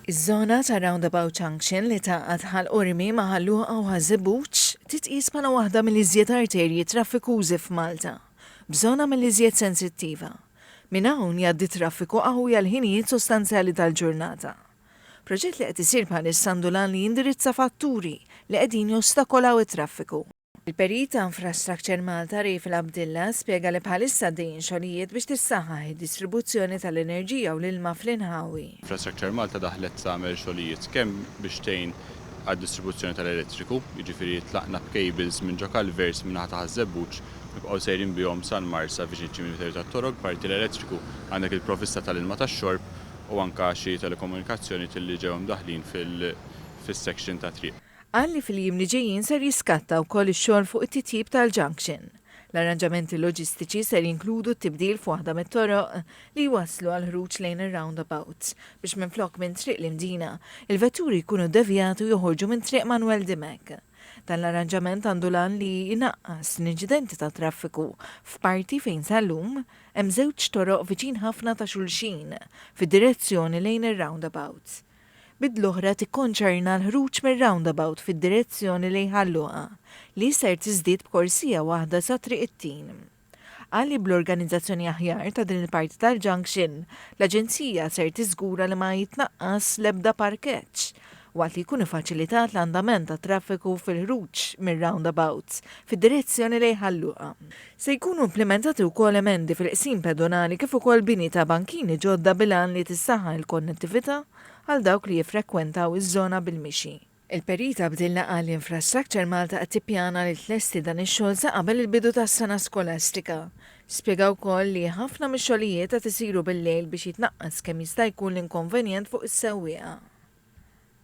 Iż-żona ta' Roundabout Junction li taqgħod ħal-Qormi ma' Ħalluqa u Ħażibuġ titqis bħala waħda mill-iżjed arterji traffikużi f'Malta, b'żona mill-iżjed sensittiva. Minn hawn jgħaddi traffiku qawwi għal ħinijiet sostanzjali tal-ġurnata. Proġett li qed isir bħalissa għandu lan li jindirizza fatturi li qegħdin jostakolaw it-traffiku. Il-Perit ta' Infrastructure Malta Rifil Abdilla spjega li bħalissa dejjin xogħlijiet biex tissaħħaħ id-distribuzzjoni tal-enerġija u l-ilma fl-inħawi. Infrastructure Malta daħlet tagħmel xogħlijiet kemm biex tgħin għad-distribuzzjoni tal-elettriku, jiġifieri tlaqna b'cables minn ġo Calvers minn ħata Ħażebbuġ nibqgħu sejrin bihom San Marsa viċin ċimiteri tat-toroq parti l-elettriku għandek il-provvista tal-ilma tax-xorb u anke xi telekomunikazzjoni li ġew mdaħħlin fis-section ta' triq. Għalli fil-jiem li ġejjin ser jiskatta wkoll ix-xogħol fuq it-titjib tal-junction. L-arranġamenti loġistiċi ser jinkludu t-tibdil f'waħda mit-toroq li waslu għal ħruġ lejn ir-roundabouts biex minflok minn triq l-imdina il-vetturi jkunu devjatu joħorġu minn triq Manuel Dimek. Dan l-arranġament għandu lan li jinaqqas l-inċidenti ta' traffiku f'parti fejn sal-lum hemm żewġ toroq viċin ħafna ta' xulxin fid-direzzjoni lejn ir-roundabouts. Bid-l-oħra tikkonċerna l-ħruġ mir-roundabout fid-direzzjoni lejn Ħalluqa li ser tiżdied b'korsija waħda sa triq it-tin. Għalli bl-organizzazzjoni aħjar ta' din il-parti tal-junction, l-Aġenzija ser tiżgura li ma jitnaqqas l-ebda parkeġġ waqt li jkun ifaċilitat l-andament ta' traffiku fil-ħruġ mir-roundabouts fid-direzzjoni lejn Ħalluqa. Se jkunu implementati wkoll emendi fil-qsim pedonali kif ukoll bini ta' bankini ġodda bilan li tissaħħa l-konnettività għal dawk li jiffrekwentaw iż-żona bil-mixi. Il-Perit Abdilla qal li Infrastructure Malta qed tippjana li tlesti dan ix-xogħol sa qabel il-bidu tas-sena skolastika. Spjegaw wkoll li ħafna mix-xogħlijiet qed isiru bil-lejl biex jitnaqqas kemm jista' jkun l-inkonvenjent fuq is-sewwieqa.